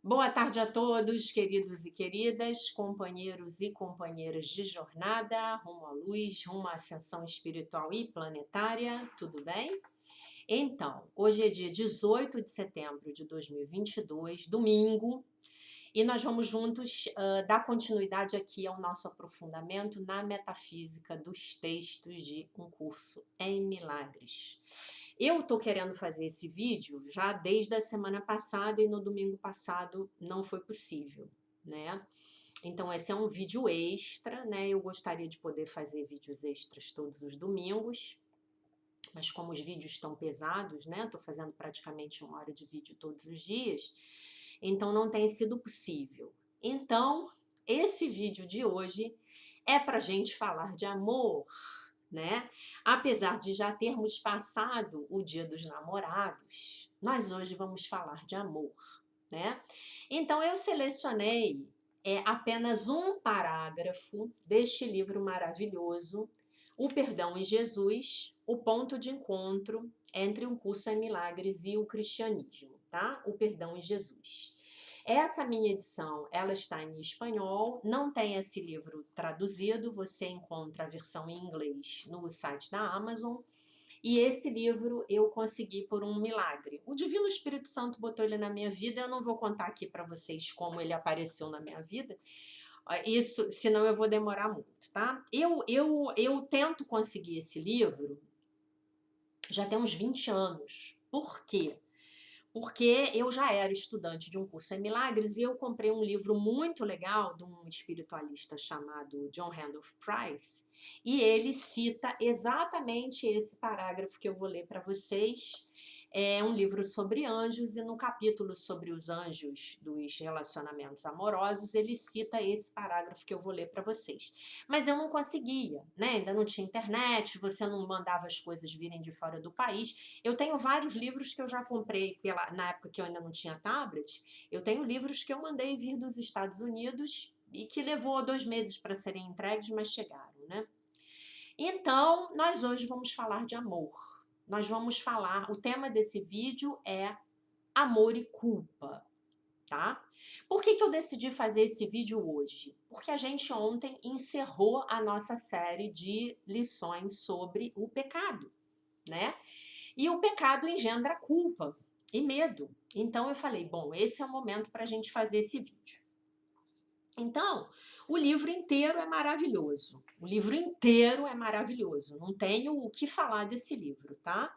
Boa tarde a todos, queridos e queridas, companheiros e companheiras de jornada, rumo à luz, rumo à ascensão espiritual e planetária, tudo bem? Então, hoje é dia 18 de setembro de 2022, domingo, e nós vamos juntos dar continuidade aqui ao nosso aprofundamento na metafísica dos textos de Um Curso em Milagres. Eu tô querendo fazer esse vídeo já desde a semana passada e no domingo passado não foi possível, né? Então esse é um vídeo extra, né? Eu gostaria de poder fazer vídeos extras todos os domingos, mas como os vídeos estão pesados, né? Tô fazendo praticamente 1 hora de vídeo todos os dias, então não tem sido possível. Então, esse vídeo de hoje é pra gente falar de amor, né? Apesar de já termos passado o Dia dos Namorados, nós hoje vamos falar de amor, né? Então eu selecionei apenas um parágrafo deste livro maravilhoso, O Perdão em Jesus, o ponto de encontro entre um curso em milagres e o cristianismo, tá? O Perdão em Jesus. Essa minha edição, ela está em espanhol, não tem esse livro traduzido, você encontra a versão em inglês no site da Amazon, e esse livro eu consegui por um milagre. O Divino Espírito Santo botou ele na minha vida, eu não vou contar aqui para vocês como ele apareceu na minha vida, isso, senão eu vou demorar muito, tá? Eu tento conseguir esse livro já tem uns 20 anos. Por quê? Porque eu já era estudante de um curso em milagres e eu comprei um livro muito legal de um espiritualista chamado John Randolph Price, e ele cita exatamente esse parágrafo que eu vou ler para vocês. É um livro sobre anjos e no capítulo sobre os anjos dos relacionamentos amorosos ele cita esse parágrafo que eu vou ler para vocês. Mas eu não conseguia, né? Ainda não tinha internet, você não mandava as coisas virem de fora do país. Eu tenho vários livros que eu já comprei na época que eu ainda não tinha tablet. Eu tenho livros que eu mandei vir dos Estados Unidos e que levou 2 meses para serem entregues, mas chegaram, né? Então, nós hoje vamos falar de amor. Nós vamos falar, o tema desse vídeo é amor e culpa, tá? Por que eu decidi fazer esse vídeo hoje? Porque a gente ontem encerrou a nossa série de lições sobre o pecado, né? E o pecado engendra culpa e medo. Então eu falei, bom, esse é o momento para a gente fazer esse vídeo. Então, o livro inteiro é maravilhoso. O livro inteiro é maravilhoso. Não tenho o que falar desse livro, tá?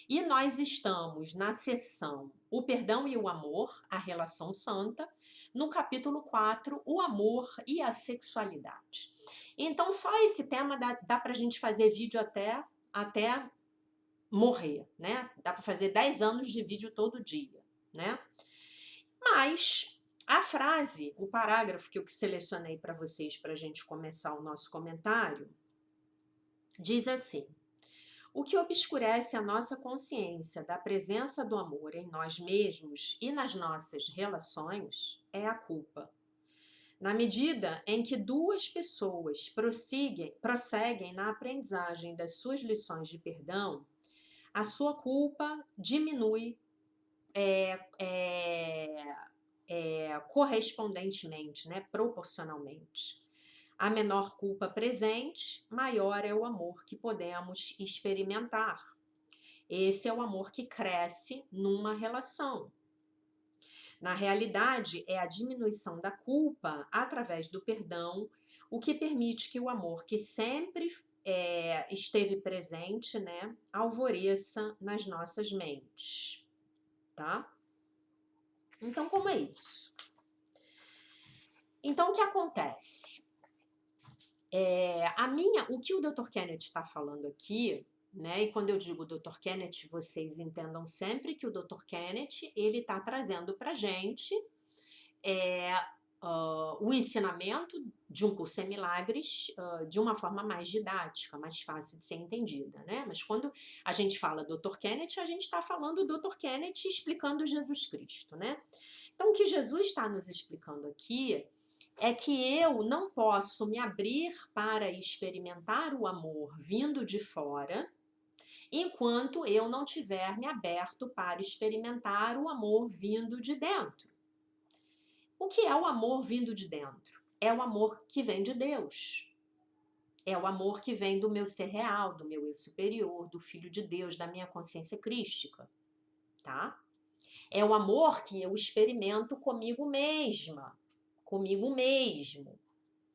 E nós estamos na seção O Perdão e o Amor, a Relação Santa, no capítulo 4, O Amor e a Sexualidade. Então, só esse tema dá pra gente fazer vídeo até morrer, né? Dá para fazer 10 anos de vídeo todo dia, né? Mas a frase, o parágrafo que eu selecionei para vocês para a gente começar o nosso comentário, diz assim: o que obscurece a nossa consciência da presença do amor em nós mesmos e nas nossas relações é a culpa. Na medida em que duas pessoas prosseguem na aprendizagem das suas lições de perdão, a sua culpa diminui correspondentemente, né, proporcionalmente. A menor culpa presente, maior é o amor que podemos experimentar. Esse é o amor que cresce numa relação. Na realidade, é a diminuição da culpa através do perdão o que permite que o amor que sempre esteve presente, né, alvoreça nas nossas mentes, tá? Então, como é isso? Então, o que acontece? O que o Dr. Kenneth está falando aqui, né? E quando eu digo Dr. Kenneth, vocês entendam sempre que o Dr. Kenneth ele está trazendo para gente o ensinamento de um curso em milagres de uma forma mais didática, mais fácil de ser entendida, né? Mas quando a gente fala Dr. Kenneth, a gente está falando do Dr. Kenneth explicando Jesus Cristo, né? Então, o que Jesus está nos explicando aqui é que eu não posso me abrir para experimentar o amor vindo de fora, enquanto eu não tiver me aberto para experimentar o amor vindo de dentro. O que é o amor vindo de dentro? É o amor que vem de Deus. É o amor que vem do meu ser real, do meu eu superior, do Filho de Deus, da minha consciência crística, tá? É o amor que eu experimento comigo mesma, comigo mesmo,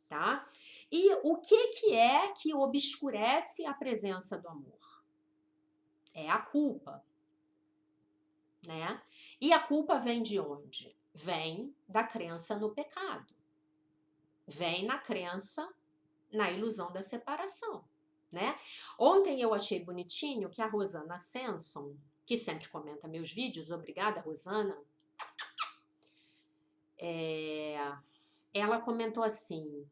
tá? E o que é que obscurece a presença do amor? É a culpa, né? E a culpa vem de onde? Vem da crença no pecado. Vem na crença na ilusão da separação, né? Ontem eu achei bonitinho que a Rosana Senson, que sempre comenta meus vídeos, obrigada, Rosana, ela comentou assim,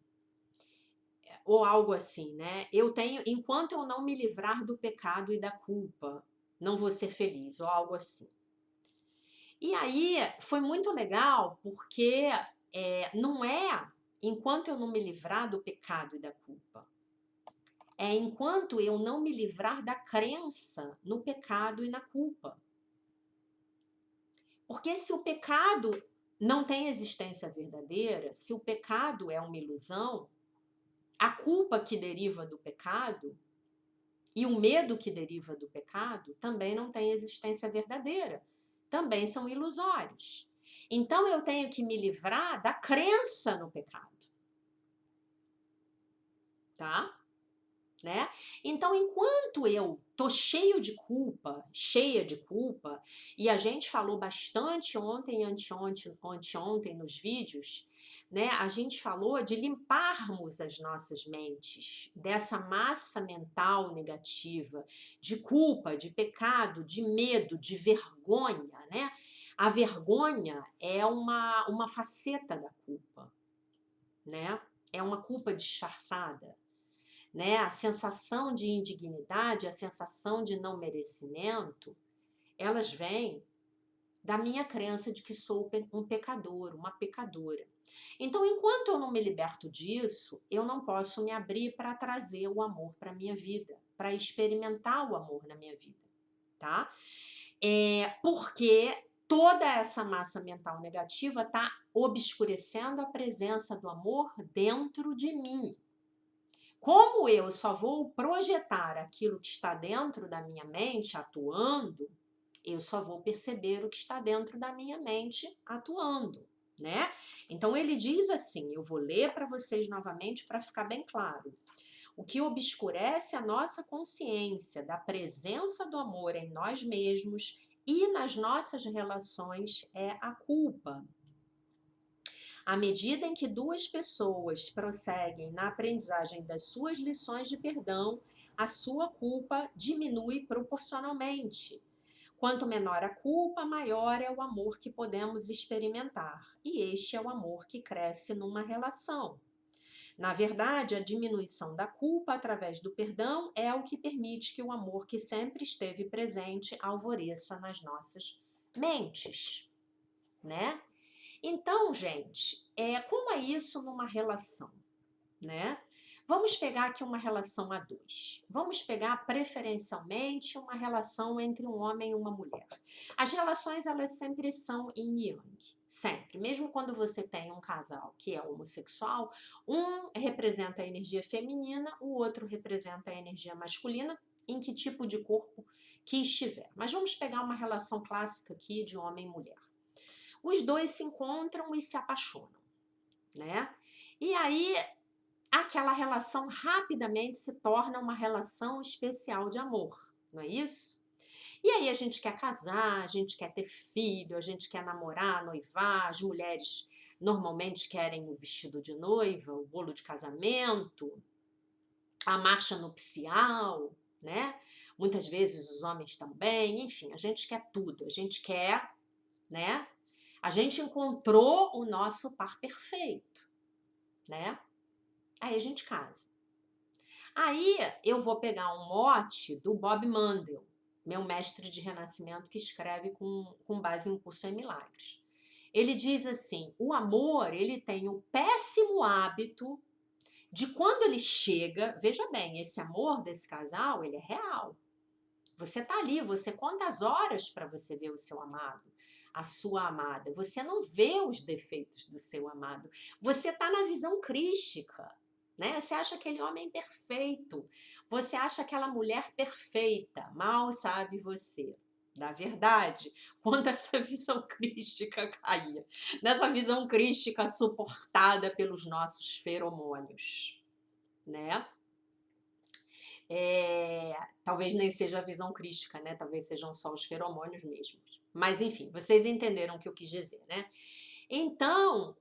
ou algo assim, né? Enquanto eu não me livrar do pecado e da culpa, não vou ser feliz, ou algo assim. E aí foi muito legal, porque não é enquanto eu não me livrar do pecado e da culpa. É enquanto eu não me livrar da crença no pecado e na culpa. Porque se o pecado não tem existência verdadeira, se o pecado é uma ilusão, a culpa que deriva do pecado e o medo que deriva do pecado também não tem existência verdadeira, também são ilusórios. Então eu tenho que me livrar da crença no pecado, tá? Né? Então, enquanto eu tô cheia de culpa, e a gente falou bastante ontem, anteontem nos vídeos, né? A gente falou de limparmos as nossas mentes dessa massa mental negativa, de culpa, de pecado, de medo, de vergonha, né? A vergonha é uma faceta da culpa, né? É uma culpa disfarçada. Né? A sensação de indignidade, a sensação de não merecimento, elas vêm da minha crença de que sou um pecador, uma pecadora. Então, enquanto eu não me liberto disso, eu não posso me abrir para trazer o amor para a minha vida, para experimentar o amor na minha vida, tá? Porque toda essa massa mental negativa está obscurecendo a presença do amor dentro de mim. Como eu só vou projetar aquilo que está dentro da minha mente atuando, eu só vou perceber o que está dentro da minha mente atuando, né? Então ele diz assim, eu vou ler para vocês novamente para ficar bem claro. O que obscurece a nossa consciência da presença do amor em nós mesmos e nas nossas relações é a culpa. À medida em que duas pessoas prosseguem na aprendizagem das suas lições de perdão, a sua culpa diminui proporcionalmente. Quanto menor a culpa, maior é o amor que podemos experimentar. E este é o amor que cresce numa relação. Na verdade, a diminuição da culpa através do perdão é o que permite que o amor que sempre esteve presente alvoreça nas nossas mentes, né? Então, gente, como é isso numa relação, né? Vamos pegar aqui uma relação a dois. Vamos pegar preferencialmente uma relação entre um homem e uma mulher. As relações, elas sempre são yin e yang. Sempre. Mesmo quando você tem um casal que é homossexual, um representa a energia feminina, o outro representa a energia masculina, em que tipo de corpo que estiver. Mas vamos pegar uma relação clássica aqui de homem e mulher. Os dois se encontram e se apaixonam, né? E aí, aquela relação rapidamente se torna uma relação especial de amor, não é isso? E aí a gente quer casar, a gente quer ter filho, a gente quer namorar, noivar, as mulheres normalmente querem o vestido de noiva, o bolo de casamento, a marcha nupcial, né? Muitas vezes os homens também, enfim, a gente quer tudo, a gente quer, né? A gente encontrou o nosso par perfeito, né? Aí a gente casa. Aí eu vou pegar um mote do Bob Mandel, meu mestre de renascimento que escreve com base em Curso em Milagres. Ele diz assim, o amor, ele tem o péssimo hábito de quando ele chega, veja bem, esse amor desse casal, ele é real. Você tá ali, você conta as horas para você ver o seu amado. a sua amada, você não vê os defeitos do seu amado, você está na visão crística, né? Você acha aquele homem perfeito, você acha aquela mulher perfeita, mal sabe você. Na verdade, quando essa visão crística caía, nessa visão crística suportada pelos nossos feromônios, né? Talvez nem seja a visão crística, né? Talvez sejam só os feromônios mesmos. Mas, enfim, vocês entenderam o que eu quis dizer, né? Então,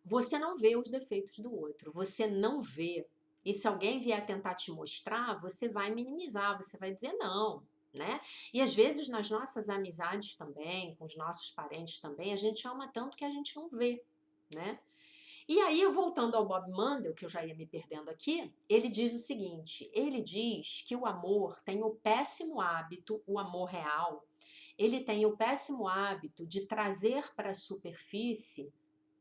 você não vê os defeitos do outro, você não vê. E se alguém vier tentar te mostrar, você vai minimizar, você vai dizer não, né? E às vezes nas nossas amizades também, com os nossos parentes também, a gente ama tanto que a gente não vê, né? E aí, voltando ao Bob Mandel, que eu já ia me perdendo aqui, ele diz o seguinte, ele diz que o amor tem o péssimo hábito, o amor real, ele tem o péssimo hábito de trazer para a superfície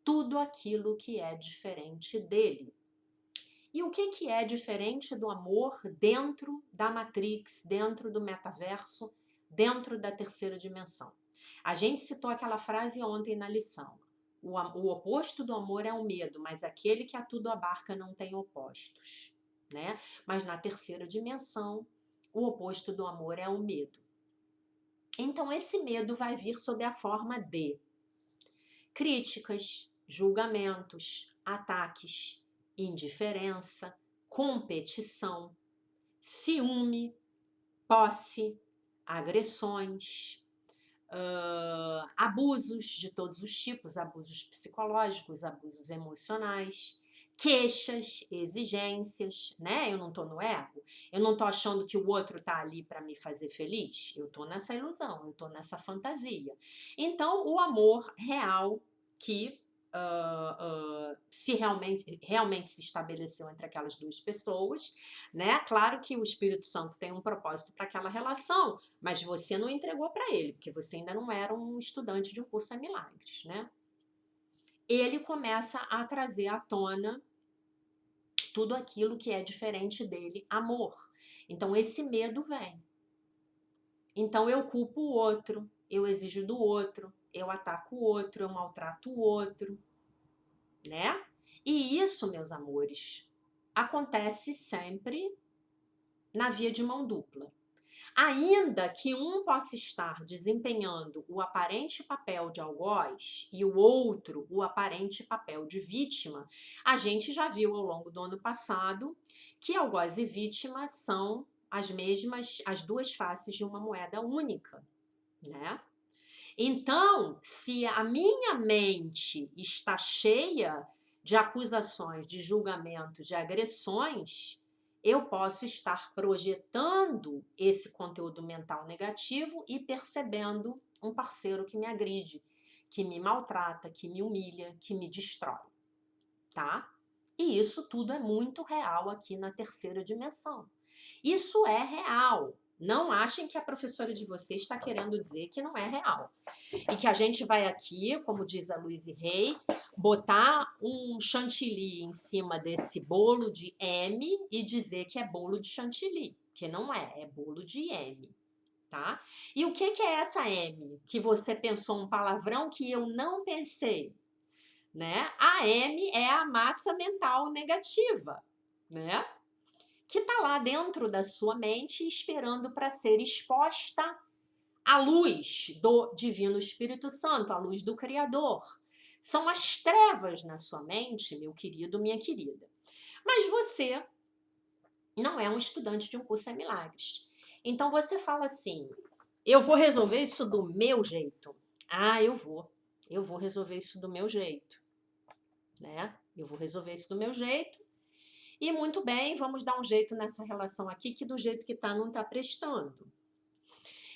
tudo aquilo que é diferente dele. E o que é diferente do amor dentro da Matrix, dentro do metaverso, dentro da terceira dimensão? A gente citou aquela frase ontem na lição. O oposto do amor é o medo, mas aquele que a tudo abarca não tem opostos, né? Mas na terceira dimensão, o oposto do amor é o medo. Então, esse medo vai vir sob a forma de críticas, julgamentos, ataques, indiferença, competição, ciúme, posse, agressões, abusos de todos os tipos, abusos psicológicos, abusos emocionais, queixas, exigências, né? Eu não tô no ego, eu não tô achando que o outro tá ali para me fazer feliz, eu tô nessa ilusão, eu tô nessa fantasia. Então, o amor real que se realmente se estabeleceu entre aquelas duas pessoas, né? Claro que o Espírito Santo tem um propósito para aquela relação, mas você não entregou para ele, porque você ainda não era um estudante de um curso em milagres, né? Ele começa a trazer à tona tudo aquilo que é diferente dele, amor. Então esse medo vem. Então eu culpo o outro, eu exijo do outro, eu ataco o outro, eu maltrato o outro, né? E isso, meus amores, acontece sempre na via de mão dupla. Ainda que um possa estar desempenhando o aparente papel de algoz e o outro o aparente papel de vítima, a gente já viu ao longo do ano passado que algoz e vítima são as duas faces de uma moeda única, né? Então, se a minha mente está cheia de acusações, de julgamentos, de agressões, eu posso estar projetando esse conteúdo mental negativo e percebendo um parceiro que me agride, que me maltrata, que me humilha, que me destrói, tá? E isso tudo é muito real aqui na terceira dimensão. Isso é real. Não achem que a professora de vocês está querendo dizer que não é real. E que a gente vai aqui, como diz a Louise Hay, botar um chantilly em cima desse bolo de M e dizer que é bolo de chantilly, que não é bolo de M, tá? E o que é essa M? Que você pensou um palavrão que eu não pensei, né? A M é a massa mental negativa, né? Que tá lá dentro da sua mente esperando para ser exposta a luz do Divino Espírito Santo, a luz do Criador. São as trevas na sua mente, meu querido, minha querida. Mas você não é um estudante de um curso em milagres. Então você fala assim, eu vou resolver isso do meu jeito. Ah, eu vou resolver isso do meu jeito, né? Eu vou resolver isso do meu jeito. E muito bem, vamos dar um jeito nessa relação aqui, que do jeito que tá, não tá prestando.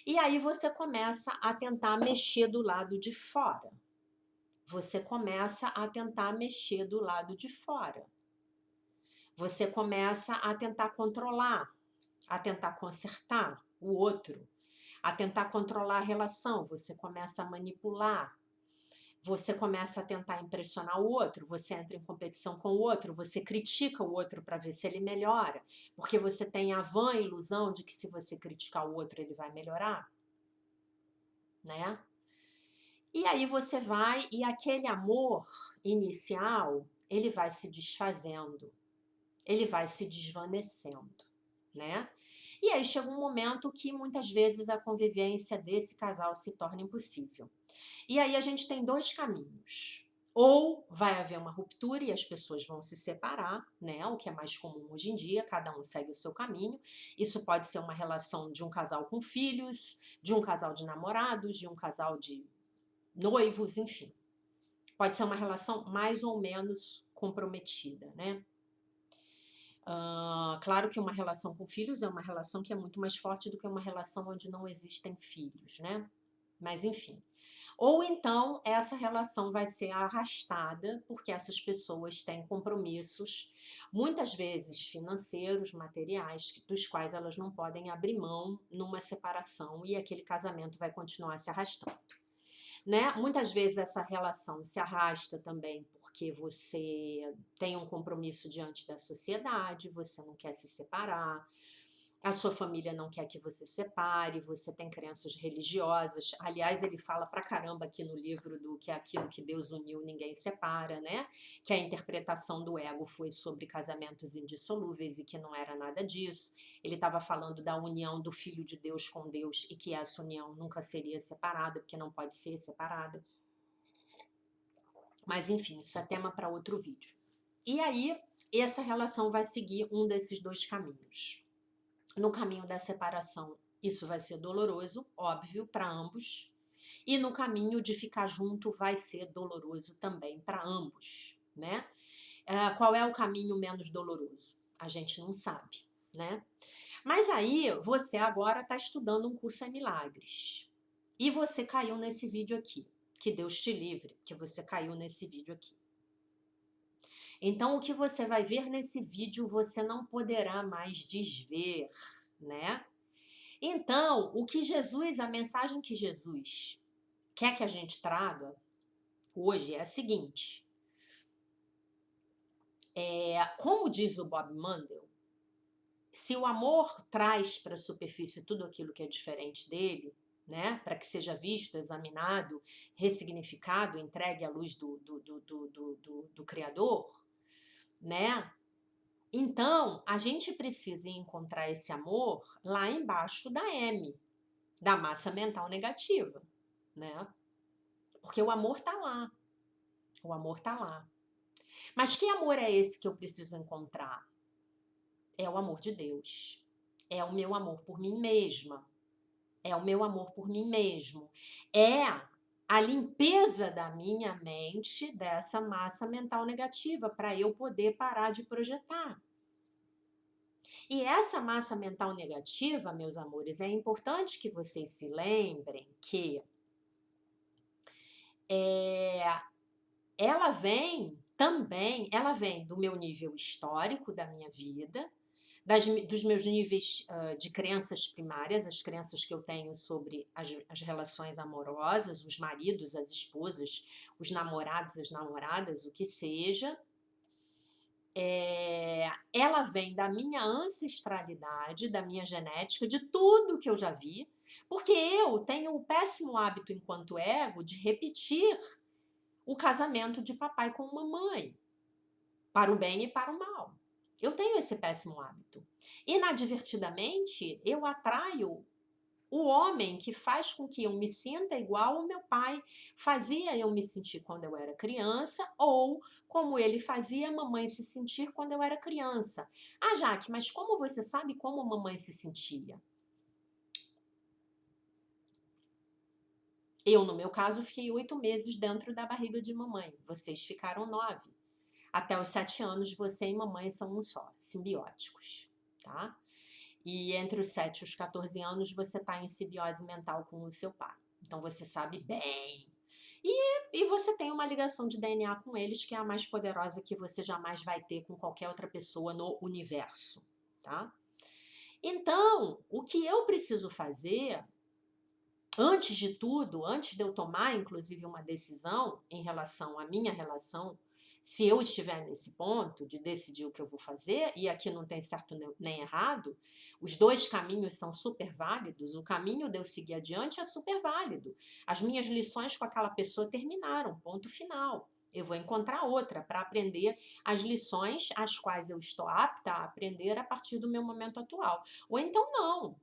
E aí você começa a tentar mexer do lado de fora. Você começa a tentar mexer do lado de fora. Você começa a tentar controlar, a tentar consertar o outro, a tentar controlar a relação. Você começa a manipular. Você começa a tentar impressionar o outro, você entra em competição com o outro, você critica o outro para ver se ele melhora, porque você tem a vã ilusão de que se você criticar o outro ele vai melhorar, né? E aí você vai e aquele amor inicial, ele vai se desfazendo, ele vai se desvanecendo, né? E aí chega um momento que muitas vezes a convivência desse casal se torna impossível. E aí a gente tem dois caminhos. Ou vai haver uma ruptura e as pessoas vão se separar, né? O que é mais comum hoje em dia, cada um segue o seu caminho. Isso pode ser uma relação de um casal com filhos, de um casal de namorados, de um casal de noivos, enfim. Pode ser uma relação mais ou menos comprometida, né? Claro que uma relação com filhos é uma relação que é muito mais forte do que uma relação onde não existem filhos, né? Mas enfim. Ou então essa relação vai ser arrastada porque essas pessoas têm compromissos, muitas vezes financeiros, materiais, dos quais elas não podem abrir mão numa separação e aquele casamento vai continuar se arrastando. Né? Muitas vezes essa relação se arrasta também porque você tem um compromisso diante da sociedade, você não quer se separar, a sua família não quer que você separe, você tem crenças religiosas. Aliás, ele fala pra caramba aqui no livro do que é aquilo que Deus uniu, ninguém separa, né? Que a interpretação do ego foi sobre casamentos indissolúveis e que não era nada disso. Ele estava falando da união do Filho de Deus com Deus e que essa união nunca seria separada, porque não pode ser separada. Mas enfim, isso é tema para outro vídeo. E aí, essa relação vai seguir um desses dois caminhos. No caminho da separação, isso vai ser doloroso, óbvio, para ambos. E no caminho de ficar junto vai ser doloroso também para ambos, né? Qual é o caminho menos doloroso? A gente não sabe, né? Mas aí, você agora está estudando um curso em milagres. E você caiu nesse vídeo aqui. Que Deus te livre, que você caiu nesse vídeo aqui. Então, o que você vai ver nesse vídeo, você não poderá mais desver, né? Então, o que Jesus, a mensagem que Jesus quer que a gente traga hoje é a seguinte. Como diz o Bob Mandel, se o amor traz para a superfície tudo aquilo que é diferente dele, né, para que seja visto, examinado, ressignificado, entregue à luz do Criador, né? Então, a gente precisa encontrar esse amor lá embaixo da M, da massa mental negativa, né? Porque o amor tá lá. O amor tá lá. Mas que amor é esse que eu preciso encontrar? É o amor de Deus. É o meu amor por mim mesma. É o meu amor por mim mesmo. É a limpeza da minha mente dessa massa mental negativa para eu poder parar de projetar. E essa massa mental negativa, meus amores, é importante que vocês se lembrem que ela vem do meu nível histórico da minha vida, dos meus níveis de crenças primárias, as crenças que eu tenho sobre as relações amorosas, os maridos, as esposas, os namorados, as namoradas, o que seja. Ela vem da minha ancestralidade, da minha genética, de tudo que eu já vi, porque eu tenho o péssimo hábito enquanto ego de repetir o casamento de papai com mamãe, para o bem e para o mal. Eu tenho esse péssimo hábito. Inadvertidamente, eu atraio o homem que faz com que eu me sinta igual ao meu pai fazia eu me sentir quando eu era criança, ou como ele fazia a mamãe se sentir quando eu era criança. Ah, Jaque, mas como você sabe como a mamãe se sentia? Eu, no meu caso, fiquei 8 meses dentro da barriga de mamãe. Vocês ficaram 9. Até os 7 anos, você e mamãe são um só, simbióticos, tá? E entre os 7 e os 14 anos, você está em simbiose mental com o seu pai. Então, você sabe bem. E você tem uma ligação de DNA com eles que é a mais poderosa que você jamais vai ter com qualquer outra pessoa no universo, tá? Então, o que eu preciso fazer, antes de tudo, antes de eu tomar, inclusive, uma decisão em relação à minha relação Se eu estiver nesse ponto de decidir o que eu vou fazer, e aqui não tem certo nem errado, os dois caminhos são super válidos, o caminho de eu seguir adiante é super válido. As minhas lições com aquela pessoa terminaram, ponto final. Eu vou encontrar outra para aprender as lições às quais eu estou apta a aprender a partir do meu momento atual. Ou então não,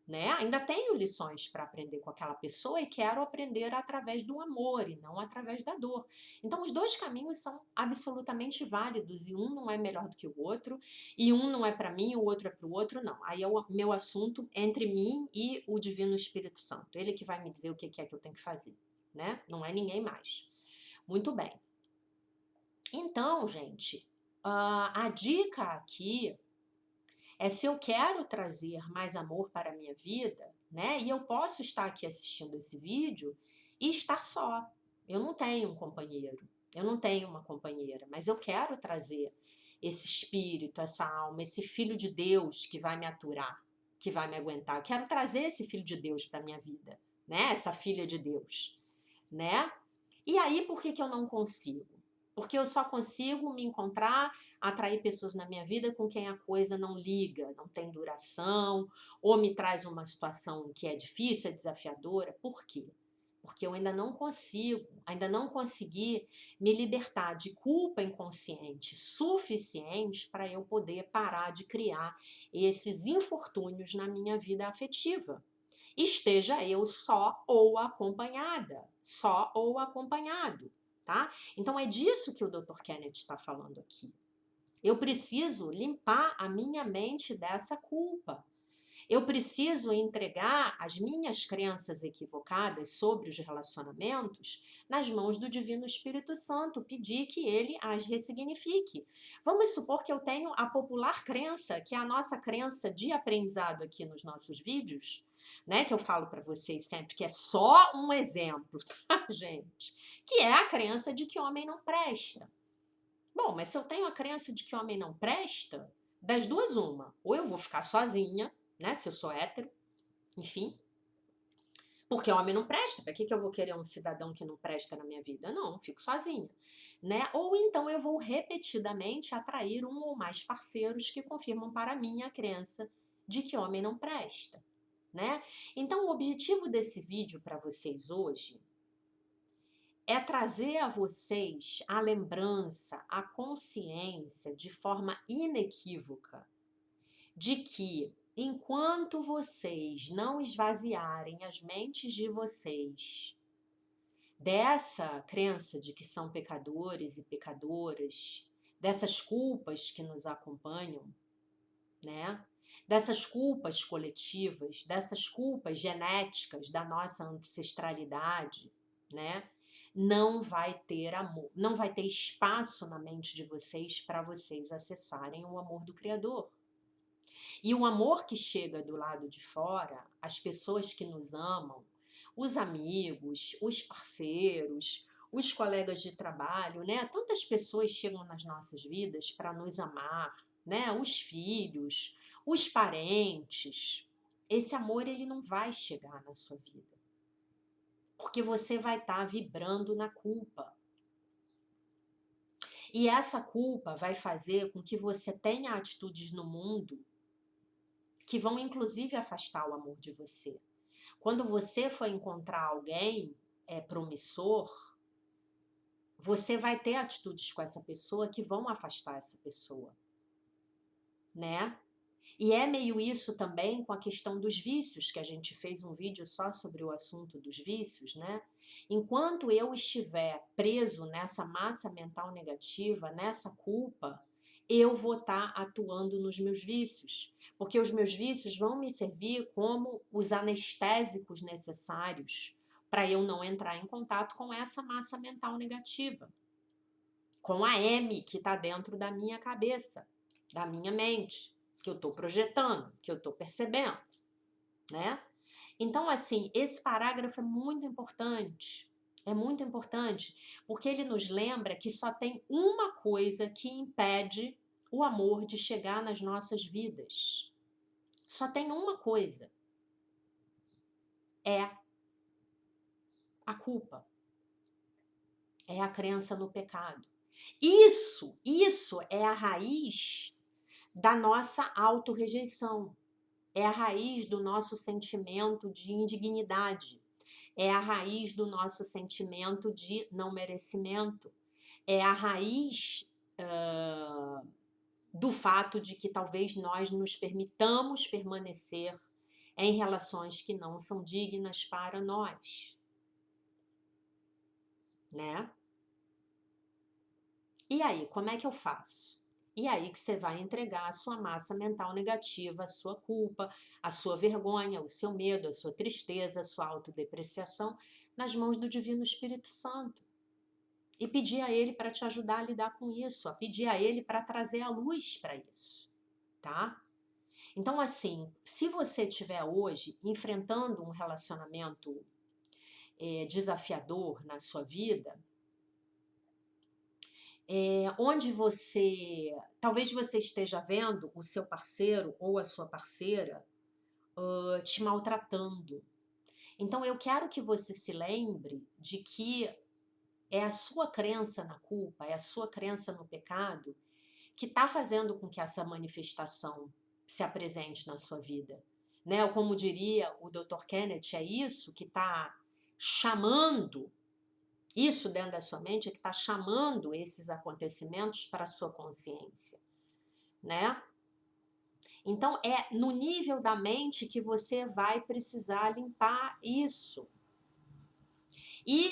né? Ainda tenho lições para aprender com aquela pessoa e quero aprender através do amor e não através da dor. Então, os dois caminhos são absolutamente válidos e um não é melhor do que o outro, e um não é para mim, o outro é para o outro, não. Aí é o meu assunto entre mim e o Divino Espírito Santo. Ele que vai me dizer o que é que eu tenho que fazer, né? Não é ninguém mais. Muito bem. Então, gente, a dica aqui é se eu quero trazer mais amor para a minha vida, né? E eu posso estar aqui assistindo esse vídeo e estar só. Eu não tenho um companheiro, eu não tenho uma companheira, mas eu quero trazer esse espírito, essa alma, esse filho de Deus que vai me aturar, que vai me aguentar. Eu quero trazer esse filho de Deus para a minha vida, né? Essa filha de Deus, né? E aí, por que eu não consigo? Porque eu só consigo me encontrar, atrair pessoas na minha vida com quem a coisa não liga, não tem duração, ou me traz uma situação que é difícil, é desafiadora. Por quê? Porque eu ainda não consigo, ainda não consegui me libertar de culpa inconsciente suficiente para eu poder parar de criar esses infortúnios na minha vida afetiva. Esteja eu só ou acompanhada, só ou acompanhado, tá? Então é disso que o Dr. Kenneth está falando aqui. Eu preciso limpar a minha mente dessa culpa. Eu preciso entregar as minhas crenças equivocadas sobre os relacionamentos nas mãos do Divino Espírito Santo, pedir que ele as ressignifique. Vamos supor que eu tenho a popular crença, que é a nossa crença de aprendizado aqui nos nossos vídeos, né, que eu falo para vocês sempre que é só um exemplo, tá, gente? Que é a crença de que homem não presta. Bom, mas se eu tenho a crença de que homem não presta, das duas uma, ou eu vou ficar sozinha, né, se eu sou hétero, enfim, porque homem não presta, para que eu vou querer um cidadão que não presta na minha vida? Não, fico sozinha, né? Ou então eu vou repetidamente atrair um ou mais parceiros que confirmam para mim a crença de que homem não presta, né? Então o objetivo desse vídeo para vocês hoje é trazer a vocês a lembrança, a consciência de forma inequívoca de que enquanto vocês não esvaziarem as mentes de vocês dessa crença de que são pecadores e pecadoras, dessas culpas que nos acompanham, né? Dessas culpas coletivas, dessas culpas genéticas da nossa ancestralidade, né? Não vai ter amor, não vai ter espaço na mente de vocês para vocês acessarem o amor do Criador. E o amor que chega do lado de fora, as pessoas que nos amam, os amigos, os parceiros, os colegas de trabalho, né? Tantas pessoas chegam nas nossas vidas para nos amar, né? Os filhos, os parentes. Esse amor ele não vai chegar na sua vida. Porque você vai estar vibrando na culpa. E essa culpa vai fazer com que você tenha atitudes no mundo que vão inclusive afastar o amor de você. Quando você for encontrar alguém promissor, você vai ter atitudes com essa pessoa que vão afastar essa pessoa, né? E é meio isso também com a questão dos vícios, que a gente fez um vídeo só sobre o assunto dos vícios, né? Enquanto eu estiver preso nessa massa mental negativa, nessa culpa, eu vou estar atuando nos meus vícios, porque os meus vícios vão me servir como os anestésicos necessários para eu não entrar em contato com essa massa mental negativa, com a M que está dentro da minha cabeça, da minha mente, que eu estou projetando, que eu estou percebendo, né? Então, assim, esse parágrafo é muito importante, porque ele nos lembra que só tem uma coisa que impede o amor de chegar nas nossas vidas. Só tem uma coisa. É a culpa. É a crença no pecado. Isso é a raiz da nossa autorrejeição. É a raiz do nosso sentimento de indignidade. É a raiz do nosso sentimento de não merecimento. É a raiz do fato de que talvez nós nos permitamos permanecer em relações que não são dignas para nós, né? E aí, como é que eu faço? E aí que você vai entregar a sua massa mental negativa, a sua culpa, a sua vergonha, o seu medo, a sua tristeza, a sua autodepreciação nas mãos do Divino Espírito Santo. E pedir a ele para te ajudar a lidar com isso, a pedir a ele para trazer a luz para isso, tá? Então, assim, se você estiver hoje enfrentando um relacionamento desafiador na sua vida, onde talvez você esteja vendo o seu parceiro ou a sua parceira te maltratando. Então, eu quero que você se lembre de que é a sua crença na culpa, é a sua crença no pecado que está fazendo com que essa manifestação se apresente na sua vida. Né? Ou como diria o Dr. Kenneth, é isso que está chamando, isso dentro da sua mente é que está chamando esses acontecimentos para a sua consciência. Né? Então, é no nível da mente que você vai precisar limpar isso. E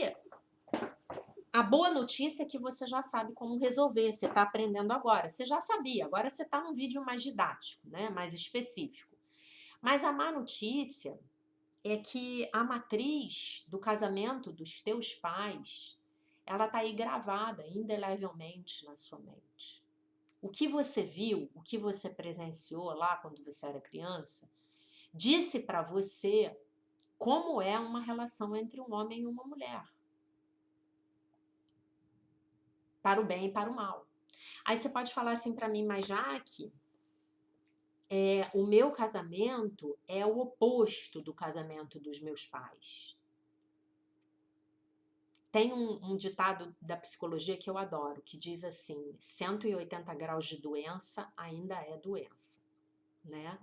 a boa notícia é que você já sabe como resolver, você está aprendendo agora. Você já sabia, agora você está num vídeo mais didático, né? Mais específico. Mas a má notícia é que a matriz do casamento dos teus pais, ela está aí gravada indelevelmente na sua mente. O que você viu, o que você presenciou lá quando você era criança, disse para você como é uma relação entre um homem e uma mulher. Para o bem e para o mal. Aí você pode falar assim para mim, mas Jaque, o meu casamento é o oposto do casamento dos meus pais. Tem um ditado da psicologia que eu adoro, que diz assim, 180 graus de doença ainda é doença, né?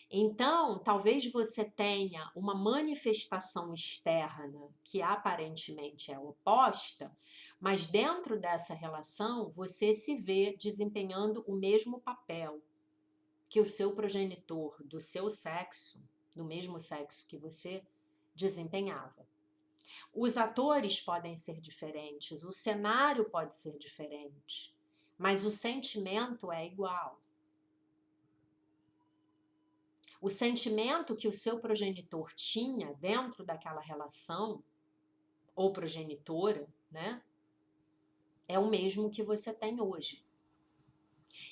Então, talvez você tenha uma manifestação externa que aparentemente é oposta, mas dentro dessa relação você se vê desempenhando o mesmo papel que o seu progenitor do seu sexo, do mesmo sexo que você, desempenhava. Os atores podem ser diferentes, o cenário pode ser diferente, mas o sentimento é igual. O sentimento que o seu progenitor tinha dentro daquela relação, ou progenitora, né, é o mesmo que você tem hoje.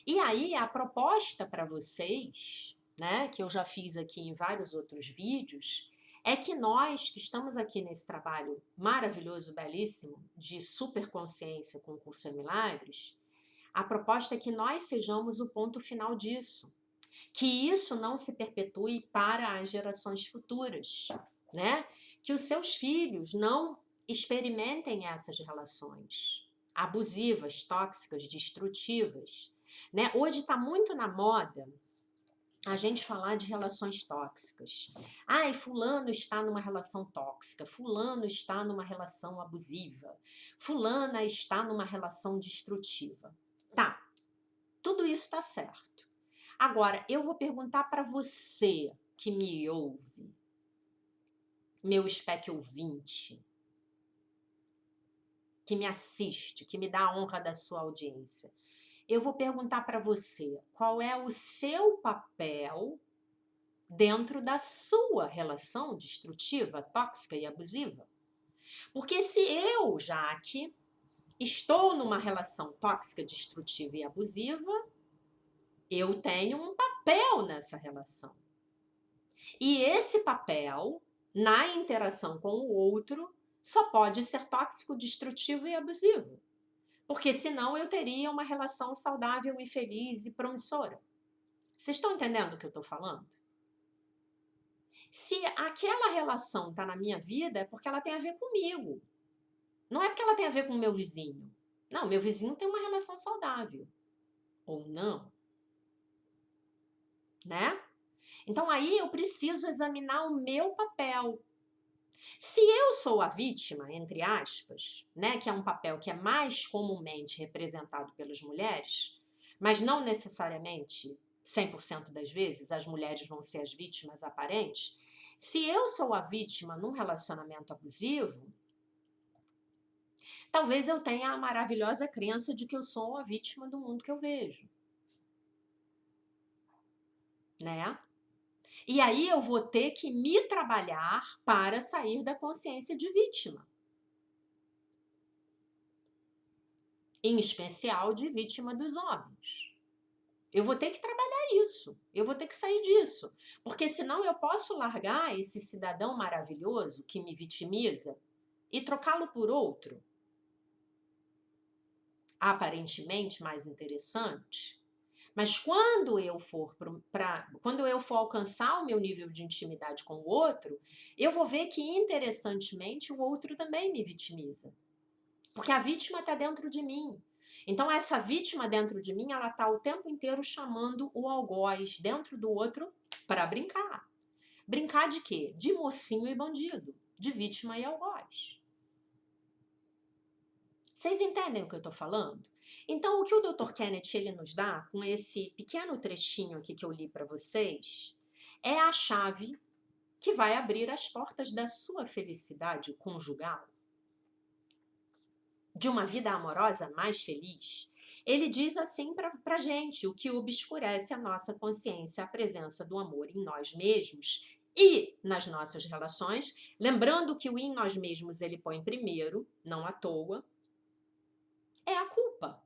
E aí, a proposta para vocês, né, que eu já fiz aqui em vários outros vídeos, é que nós que estamos aqui nesse trabalho maravilhoso, belíssimo, de superconsciência com o Curso em Milagres, a proposta é que nós sejamos o ponto final disso. Que isso não se perpetue para as gerações futuras, né? Que os seus filhos não experimentem essas relações abusivas, tóxicas, destrutivas, né? Hoje está muito na moda a gente falar de relações tóxicas. Ai, fulano está numa relação tóxica, fulano está numa relação abusiva, fulana está numa relação destrutiva. Tá, tudo isso está certo. Agora, eu vou perguntar para você que me ouve, meu spec ouvinte, que me assiste, que me dá a honra da sua audiência. Eu vou perguntar para você qual é o seu papel dentro da sua relação destrutiva, tóxica e abusiva. Porque se eu, Jaque, estou numa relação tóxica, destrutiva e abusiva, eu tenho um papel nessa relação. E esse papel, na interação com o outro, só pode ser tóxico, destrutivo e abusivo. Porque senão eu teria uma relação saudável e feliz e promissora. Vocês estão entendendo o que eu estou falando? Se aquela relação está na minha vida, é porque ela tem a ver comigo. Não é porque ela tem a ver com o meu vizinho. Não, meu vizinho tem uma relação saudável. Ou não, né? Então aí eu preciso examinar o meu papel. Se eu sou a vítima, entre aspas, né, que é um papel que é mais comumente representado pelas mulheres, mas não necessariamente 100% das vezes as mulheres vão ser as vítimas aparentes. Se eu sou a vítima num relacionamento abusivo, talvez eu tenha a maravilhosa crença de que eu sou a vítima do mundo que eu vejo, né? E aí eu vou ter que me trabalhar para sair da consciência de vítima. Em especial de vítima dos homens. Eu vou ter que trabalhar isso, eu vou ter que sair disso, porque senão eu posso largar esse cidadão maravilhoso que me vitimiza e trocá-lo por outro, aparentemente mais interessante. Mas quando eu for alcançar o meu nível de intimidade com o outro, eu vou ver que interessantemente o outro também me vitimiza. Porque a vítima está dentro de mim. Então, essa vítima dentro de mim, ela está o tempo inteiro chamando o algoz dentro do outro para brincar. Brincar de quê? De mocinho e bandido. De vítima e algoz. Vocês entendem o que eu estou falando? Então, o que o Dr. Kenneth ele nos dá, com esse pequeno trechinho aqui que eu li para vocês, é a chave que vai abrir as portas da sua felicidade conjugal, de uma vida amorosa mais feliz. Ele diz assim para a gente: o que obscurece a nossa consciência, a presença do amor em nós mesmos e nas nossas relações. Lembrando que o em nós mesmos ele põe primeiro, não à toa, é a culpa.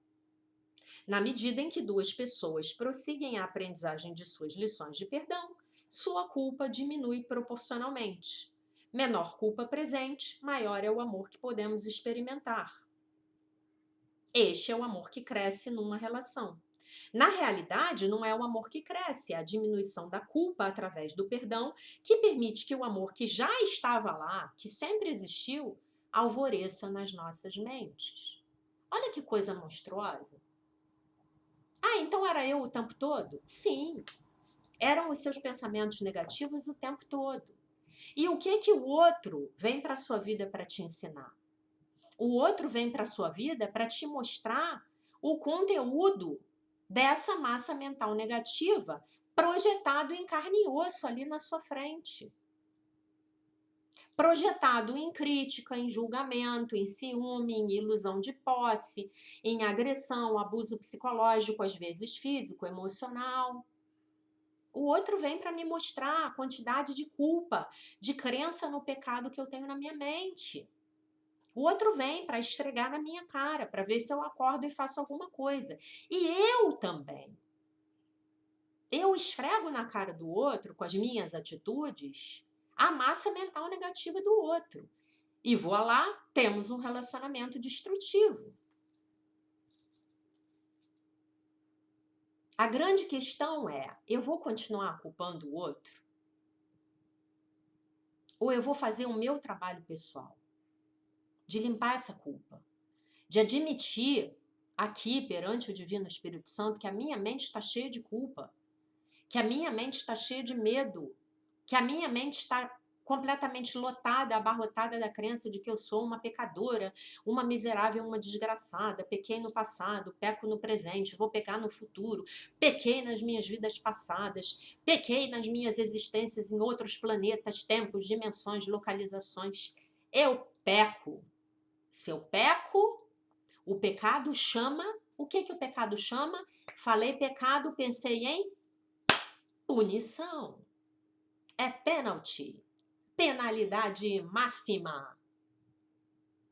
Na medida em que duas pessoas prosseguem a aprendizagem de suas lições de perdão, sua culpa diminui proporcionalmente. Menor culpa presente, maior é o amor que podemos experimentar. Este é o amor que cresce numa relação. Na realidade, não é o amor que cresce, é a diminuição da culpa através do perdão que permite que o amor que já estava lá, que sempre existiu, alvoreça nas nossas mentes. Olha que coisa monstruosa. Ah, então era eu o tempo todo? Sim, eram os seus pensamentos negativos o tempo todo. E o que o outro vem para a sua vida para te ensinar? O outro vem para a sua vida para te mostrar o conteúdo dessa massa mental negativa projetado em carne e osso ali na sua frente. Projetado em crítica, em julgamento, em ciúme, em ilusão de posse, em agressão, abuso psicológico, às vezes físico, emocional. O outro vem para me mostrar a quantidade de culpa, de crença no pecado que eu tenho na minha mente. O outro vem para esfregar na minha cara, para ver se eu acordo e faço alguma coisa. E eu também. Eu esfrego na cara do outro, com as minhas atitudes, a massa mental negativa do outro. E vou lá, temos um relacionamento destrutivo. A grande questão é, eu vou continuar culpando o outro? Ou eu vou fazer o meu trabalho pessoal? De limpar essa culpa, de admitir aqui perante o Divino Espírito Santo que a minha mente está cheia de culpa, que a minha mente está cheia de medo, que a minha mente está completamente lotada, abarrotada da crença de que eu sou uma pecadora, uma miserável, uma desgraçada, pequei no passado, peco no presente, vou pecar no futuro, pequei nas minhas vidas passadas, pequei nas minhas existências em outros planetas, tempos, dimensões, localizações. Eu peco. Se eu peco, o pecado chama... O que o pecado chama? Falei pecado, pensei em punição. É penalty. Penalidade máxima.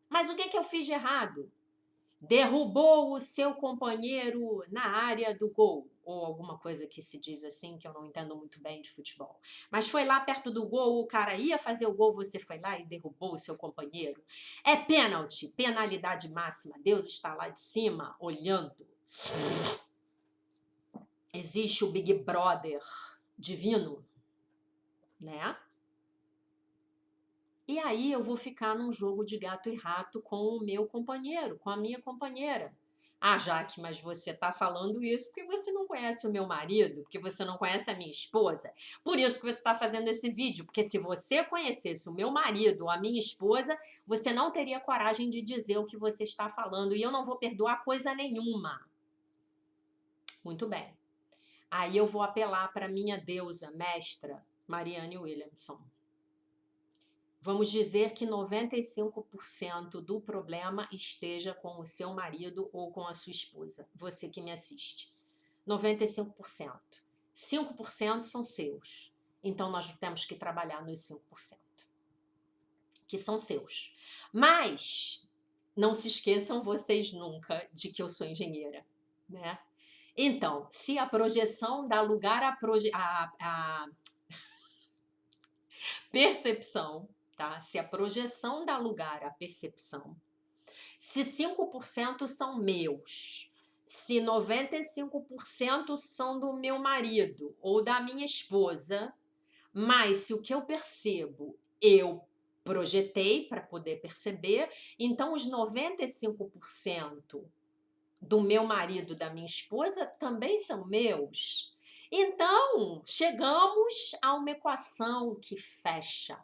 Mas o que eu fiz de errado? Derrubou o seu companheiro na área do gol. Ou alguma coisa que se diz assim, que eu não entendo muito bem de futebol. Mas foi lá perto do gol, o cara ia fazer o gol, você foi lá e derrubou o seu companheiro. É pênalti, penalidade máxima. Deus está lá de cima, olhando. Existe o Big Brother divino, né? E aí eu vou ficar num jogo de gato e rato com o meu companheiro, com a minha companheira. Ah, Jaque, mas você está falando isso porque você não conhece o meu marido, porque você não conhece a minha esposa. Por isso que você está fazendo esse vídeo, porque se você conhecesse o meu marido ou a minha esposa, você não teria coragem de dizer o que você está falando e eu não vou perdoar coisa nenhuma. Muito bem. Aí eu vou apelar para minha deusa, mestra, Marianne Williamson. Vamos dizer que 95% do problema esteja com o seu marido ou com a sua esposa, você que me assiste. 95%. 5% são seus. Então, nós temos que trabalhar nos 5%, que são seus. Mas, não se esqueçam vocês nunca de que eu sou engenheira, né? Então, se a projeção dá lugar à percepção, tá? Se a projeção dá lugar à percepção, se 5% são meus, se 95% são do meu marido ou da minha esposa, mas se o que eu percebo eu projetei para poder perceber, então os 95% do meu marido, da minha esposa, também são meus. Então, chegamos a uma equação que fecha.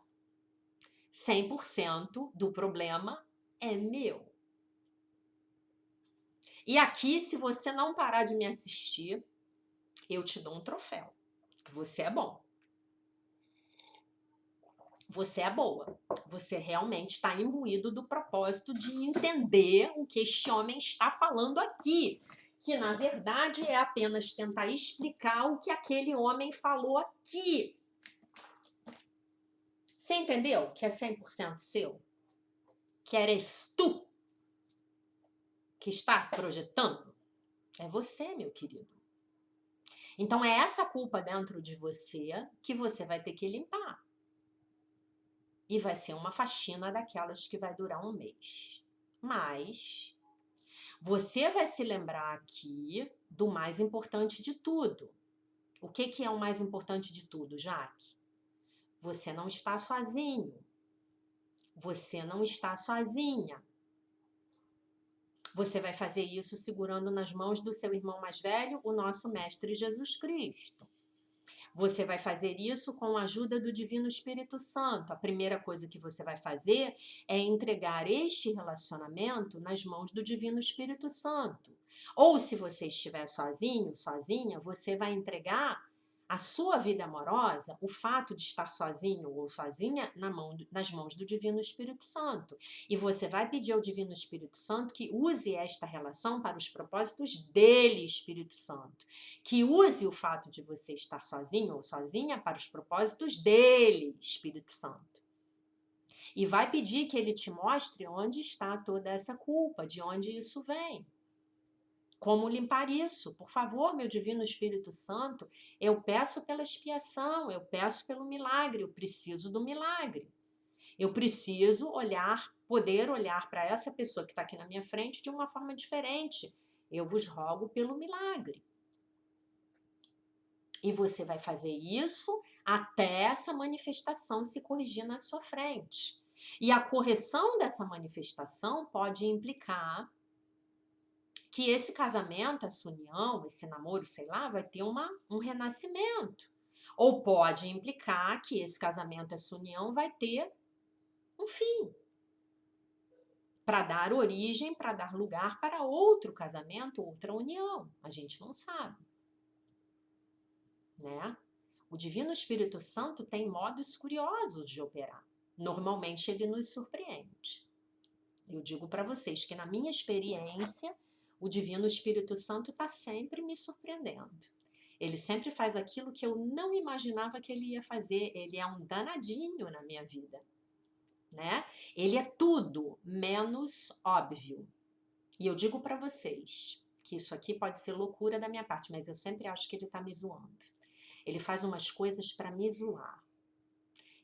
100% do problema é meu. E aqui, se você não parar de me assistir, eu te dou um troféu. Você é bom. Você é boa. Você realmente está imbuído do propósito de entender o que este homem está falando aqui. Que, na verdade, é apenas tentar explicar o que aquele homem falou aqui. Você entendeu que é 100% seu? Que eres tu que está projetando? É você, meu querido. Então, é essa culpa dentro de você que você vai ter que limpar. E vai ser uma faxina daquelas que vai durar um mês. Mas você vai se lembrar aqui do mais importante de tudo. O que é o mais importante de tudo, Jaque? Você não está sozinho. Você não está sozinha. Você vai fazer isso segurando nas mãos do seu irmão mais velho, o nosso Mestre Jesus Cristo. Você vai fazer isso com a ajuda do Divino Espírito Santo. A primeira coisa que você vai fazer é entregar este relacionamento nas mãos do Divino Espírito Santo. Ou se você estiver sozinho, sozinha, você vai entregar a sua vida amorosa, o fato de estar sozinho ou sozinha, nas mãos do Divino Espírito Santo. E você vai pedir ao Divino Espírito Santo que use esta relação para os propósitos dele, Espírito Santo. Que use o fato de você estar sozinho ou sozinha para os propósitos dele, Espírito Santo. E vai pedir que ele te mostre onde está toda essa culpa, de onde isso vem. Como limpar isso? Por favor, meu Divino Espírito Santo, eu peço pela expiação, eu peço pelo milagre, eu preciso do milagre. Eu preciso poder olhar para essa pessoa que está aqui na minha frente de uma forma diferente. Eu vos rogo pelo milagre. E você vai fazer isso até essa manifestação se corrigir na sua frente. E a correção dessa manifestação pode implicar que esse casamento, essa união, esse namoro, sei lá, vai ter um renascimento. Ou pode implicar que esse casamento, essa união vai ter um fim. Para dar origem, para dar lugar para outro casamento, outra união. A gente não sabe. Né? O Divino Espírito Santo tem modos curiosos de operar. Normalmente ele nos surpreende. Eu digo para vocês que na minha experiência, o Divino Espírito Santo está sempre me surpreendendo. Ele sempre faz aquilo que eu não imaginava que ele ia fazer. Ele é um danadinho na minha vida. Né? Ele é tudo menos óbvio. E eu digo para vocês que isso aqui pode ser loucura da minha parte, mas eu sempre acho que ele está me zoando. Ele faz umas coisas para me zoar.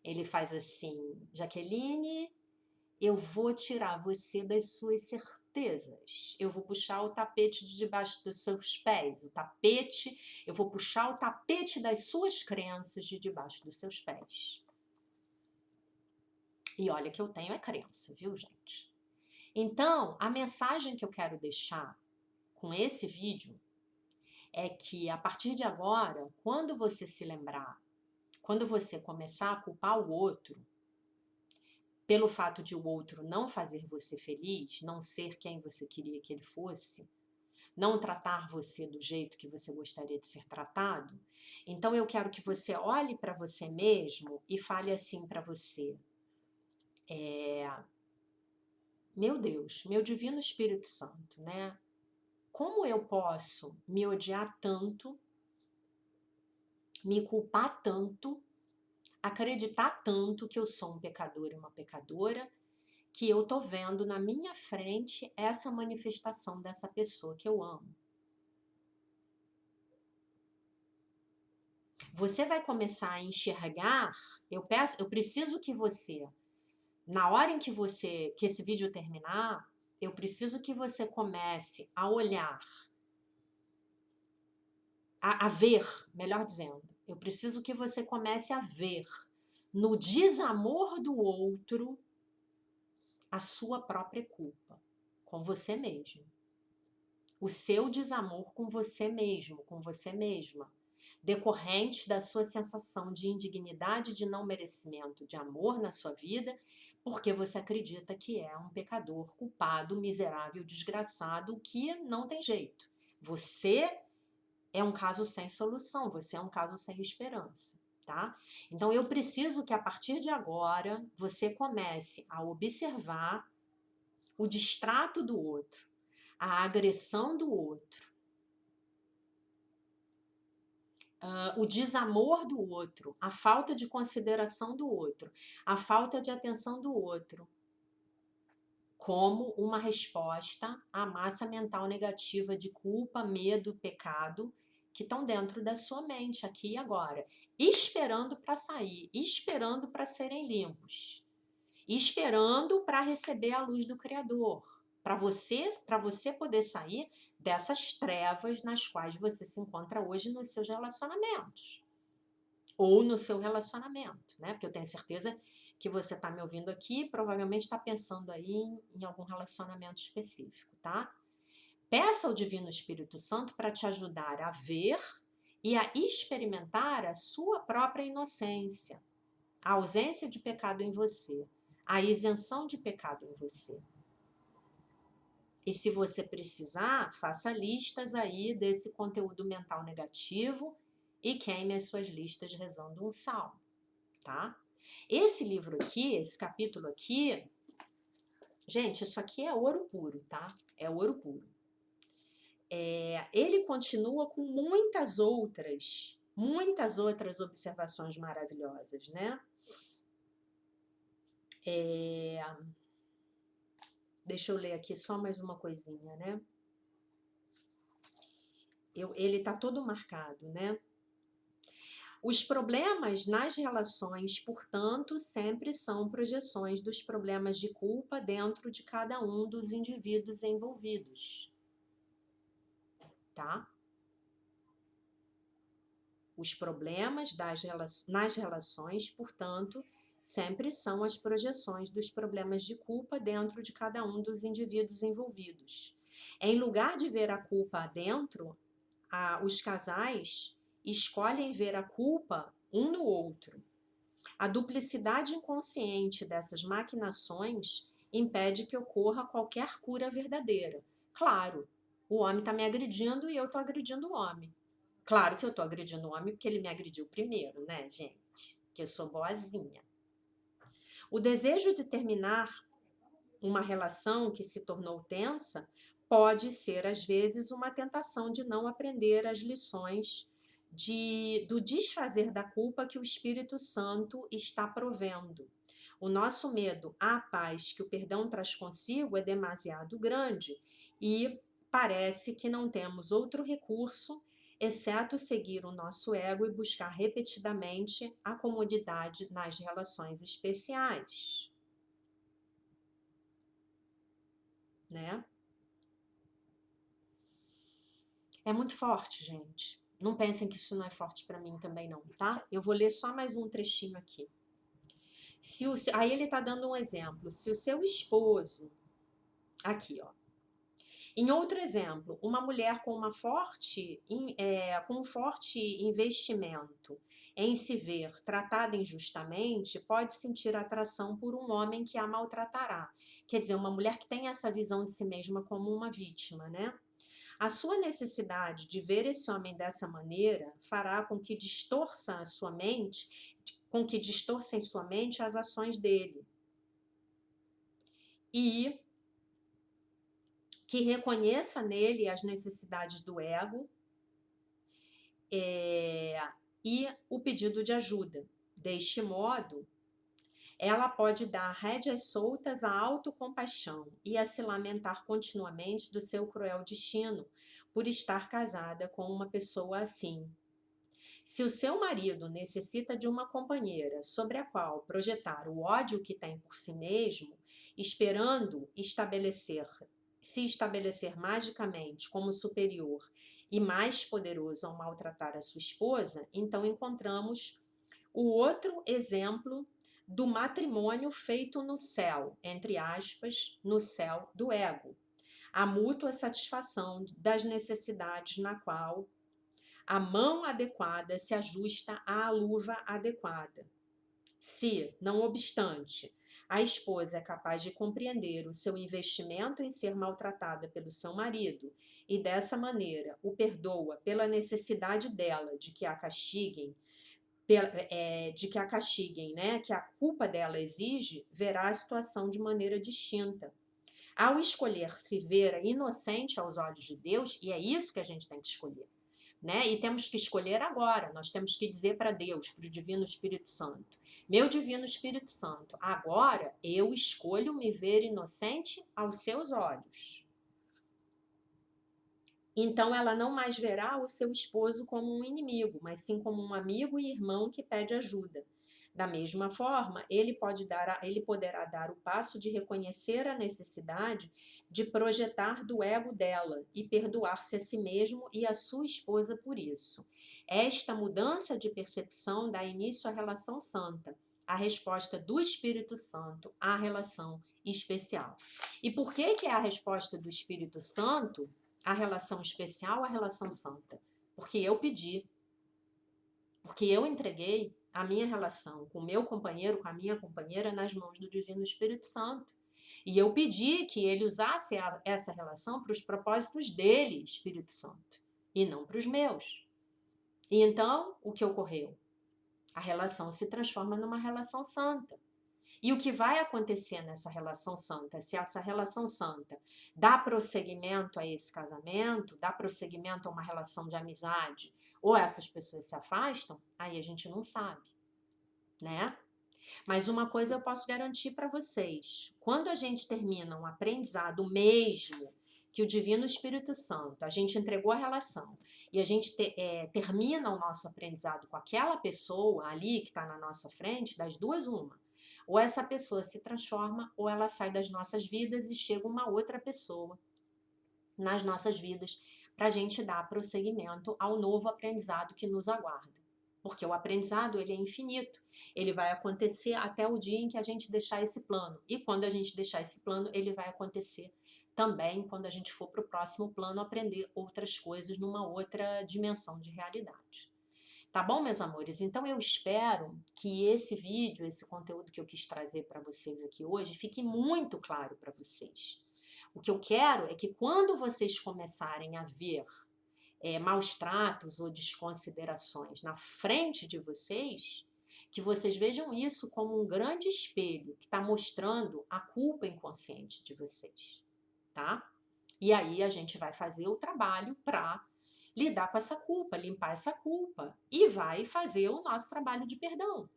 Ele faz assim: Jaqueline, eu vou tirar você das suas certezas. Eu vou puxar o tapete de debaixo dos seus pés. Eu vou puxar o tapete das suas crenças de debaixo dos seus pés. E olha que eu tenho é crença, viu, gente? Então, a mensagem que eu quero deixar com esse vídeo é que, a partir de agora, quando você se lembrar, quando você começar a culpar o outro, pelo fato de o outro não fazer você feliz, não ser quem você queria que ele fosse, não tratar você do jeito que você gostaria de ser tratado, então eu quero que você olhe para você mesmo e fale assim para você: meu Deus, meu divino Espírito Santo, né? Como eu posso me odiar tanto, me culpar tanto, acreditar tanto que eu sou um pecador e uma pecadora, que eu tô vendo na minha frente essa manifestação dessa pessoa que eu amo? Você vai começar a enxergar, eu preciso que você, na hora em que esse vídeo terminar, eu preciso que você comece a olhar, a ver, melhor dizendo, eu preciso que você comece a ver no desamor do outro a sua própria culpa, com você mesmo. O seu desamor com você mesmo, com você mesma, decorrente da sua sensação de indignidade, de não merecimento, de amor na sua vida, porque você acredita que é um pecador, culpado, miserável, desgraçado, que não tem jeito. Você é um caso sem solução, você é um caso sem esperança, tá? Então eu preciso que, a partir de agora, você comece a observar o distrato do outro, a agressão do outro, o desamor do outro, a falta de consideração do outro, a falta de atenção do outro, como uma resposta à massa mental negativa de culpa, medo, pecado, que estão dentro da sua mente aqui e agora, esperando para sair, esperando para serem limpos, esperando para receber a luz do Criador, para você poder sair dessas trevas nas quais você se encontra hoje nos seus relacionamentos, ou no seu relacionamento, né? Porque eu tenho certeza que você está me ouvindo aqui, provavelmente está pensando aí em algum relacionamento específico, tá? Peça ao Divino Espírito Santo para te ajudar a ver e a experimentar a sua própria inocência, a ausência de pecado em você, a isenção de pecado em você. E se você precisar, faça listas aí desse conteúdo mental negativo e queime as suas listas rezando um salmo, tá? Esse livro aqui, esse capítulo aqui, gente, isso aqui é ouro puro, tá? É ouro puro. Ele continua com muitas outras observações maravilhosas, né? Deixa eu ler aqui só mais uma coisinha, né? Ele tá todo marcado, né? Os problemas nas relações, portanto, sempre são projeções dos problemas de culpa dentro de cada um dos indivíduos envolvidos, tá? Os problemas nas relações, portanto, sempre são as projeções dos problemas de culpa dentro de cada um dos indivíduos envolvidos. Em lugar de ver a culpa dentro, os casais escolhem ver a culpa um no outro. A duplicidade inconsciente dessas maquinações impede que ocorra qualquer cura verdadeira. Claro, o homem está me agredindo e eu estou agredindo o homem. Claro que eu estou agredindo o homem porque ele me agrediu primeiro, né, gente? Que eu sou boazinha. O desejo de terminar uma relação que se tornou tensa pode ser, às vezes, uma tentação de não aprender as lições do desfazer da culpa que o Espírito Santo está provendo. O nosso medo à paz que o perdão traz consigo é demasiado grande e parece que não temos outro recurso exceto seguir o nosso ego e buscar repetidamente a comodidade nas relações especiais, né? É muito forte, gente. Não pensem que isso não é forte para mim também não, tá? Eu vou ler só mais um trechinho aqui. Aí ele está dando um exemplo. Se o seu esposo, aqui, ó. Em outro exemplo, uma mulher com com um forte investimento em se ver tratada injustamente pode sentir atração por um homem que a maltratará. Quer dizer, uma mulher que tem essa visão de si mesma como uma vítima, né? A sua necessidade de ver esse homem dessa maneira fará com que distorça em sua mente as ações dele. E que reconheça nele as necessidades do ego e o pedido de ajuda. Deste modo, ela pode dar rédeas soltas à autocompaixão e a se lamentar continuamente do seu cruel destino por estar casada com uma pessoa assim. Se o seu marido necessita de uma companheira sobre a qual projetar o ódio que tem por si mesmo, esperando se estabelecer magicamente como superior e mais poderoso ao maltratar a sua esposa, então encontramos o outro exemplo do matrimônio feito no céu, entre aspas, no céu do ego. A mútua satisfação das necessidades na qual a mão adequada se ajusta à luva adequada. Se, não obstante, a esposa é capaz de compreender o seu investimento em ser maltratada pelo seu marido e dessa maneira o perdoa pela necessidade dela de que a castiguem, né, que a culpa dela exige, verá a situação de maneira distinta. Ao escolher se ver inocente aos olhos de Deus, e é isso que a gente tem que escolher, né? E temos que escolher agora, nós temos que dizer para Deus, para o Divino Espírito Santo: meu Divino Espírito Santo, agora eu escolho me ver inocente aos seus olhos. Então ela não mais verá o seu esposo como um inimigo, mas sim como um amigo e irmão que pede ajuda. Da mesma forma, ele poderá dar o passo de reconhecer a necessidade de projetar do ego dela e perdoar-se a si mesmo e a sua esposa por isso. Esta mudança de percepção dá início à relação santa, a resposta do Espírito Santo à relação especial. E por que é a resposta do Espírito Santo a relação especial, a relação santa? Porque eu pedi, porque eu entreguei a minha relação com o meu companheiro, com a minha companheira nas mãos do Divino Espírito Santo. E eu pedi que ele usasse essa relação para os propósitos dele, Espírito Santo, e não para os meus. E então, o que ocorreu? A relação se transforma numa relação santa. E o que vai acontecer nessa relação santa, se essa relação santa dá prosseguimento a esse casamento, dá prosseguimento a uma relação de amizade, ou essas pessoas se afastam, aí a gente não sabe, né? Mas uma coisa eu posso garantir para vocês: quando a gente termina um aprendizado mesmo, que o Divino Espírito Santo, a gente entregou a relação, e a gente termina o nosso aprendizado com aquela pessoa ali que está na nossa frente, das duas, uma. Ou essa pessoa se transforma, ou ela sai das nossas vidas e chega uma outra pessoa nas nossas vidas para a gente dar prosseguimento ao novo aprendizado que nos aguarda. Porque o aprendizado, ele é infinito. Ele vai acontecer até o dia em que a gente deixar esse plano. E quando a gente deixar esse plano, ele vai acontecer também quando a gente for para o próximo plano aprender outras coisas numa outra dimensão de realidade. Tá bom, meus amores? Então eu espero que esse vídeo, esse conteúdo que eu quis trazer para vocês aqui hoje, fique muito claro para vocês. O que eu quero é que quando vocês começarem a ver maus tratos ou desconsiderações na frente de vocês, que vocês vejam isso como um grande espelho que está mostrando a culpa inconsciente de vocês, tá? E aí a gente vai fazer o trabalho para lidar com essa culpa, limpar essa culpa e vai fazer o nosso trabalho de perdão,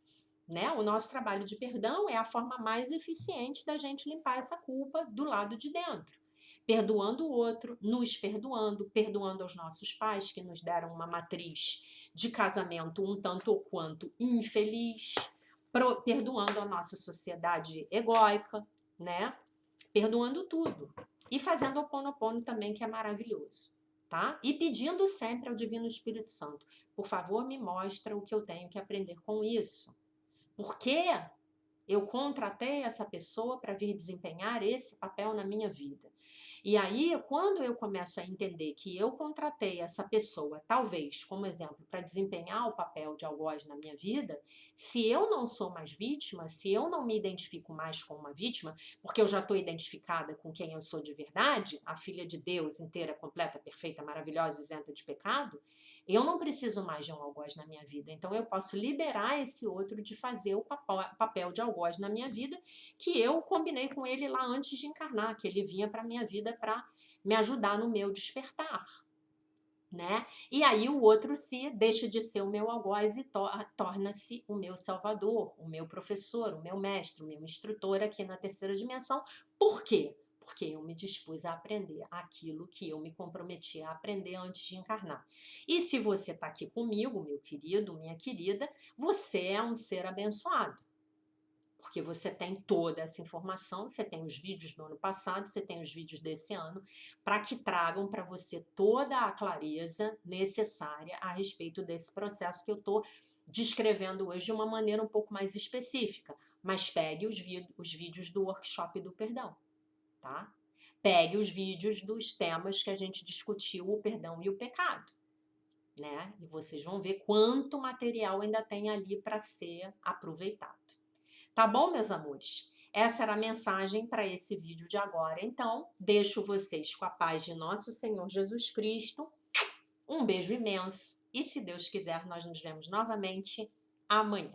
né? O nosso trabalho de perdão é a forma mais eficiente da gente limpar essa culpa do lado de dentro. Perdoando o outro, nos perdoando, perdoando aos nossos pais que nos deram uma matriz de casamento um tanto ou quanto infeliz, perdoando a nossa sociedade egóica, né? Perdoando tudo. E fazendo o Ho'oponopono também, que é maravilhoso, tá? E pedindo sempre ao Divino Espírito Santo: por favor, me mostra o que eu tenho que aprender com isso. Por quê? Eu contratei essa pessoa para vir desempenhar esse papel na minha vida. E aí, quando eu começo a entender que eu contratei essa pessoa, talvez, como exemplo, para desempenhar o papel de algoz na minha vida, se eu não sou mais vítima, se eu não me identifico mais como uma vítima, porque eu já estou identificada com quem eu sou de verdade, a filha de Deus, inteira, completa, perfeita, maravilhosa, isenta de pecado, eu não preciso mais de um algoz na minha vida. Então, eu posso liberar esse outro de fazer o papel de algoz na minha vida, que eu combinei com ele lá antes de encarnar, que ele vinha para a minha vida para me ajudar no meu despertar. Né? E aí o outro se deixa de ser o meu algoz e torna-se o meu salvador, o meu professor, o meu mestre, o meu instrutor aqui na terceira dimensão. Por quê? Porque eu me dispus a aprender aquilo que eu me comprometi a aprender antes de encarnar. E se você está aqui comigo, meu querido, minha querida, você é um ser abençoado. Porque você tem toda essa informação, você tem os vídeos do ano passado, você tem os vídeos desse ano, para que tragam para você toda a clareza necessária a respeito desse processo que eu estou descrevendo hoje de uma maneira um pouco mais específica. Mas pegue os vídeos do workshop do perdão, tá? Pegue os vídeos dos temas que a gente discutiu, o perdão e o pecado, né? E vocês vão ver quanto material ainda tem ali para ser aproveitado. Tá bom, meus amores? Essa era a mensagem para esse vídeo de agora. Então, deixo vocês com a paz de nosso Senhor Jesus Cristo. Um beijo imenso. E se Deus quiser, nós nos vemos novamente amanhã.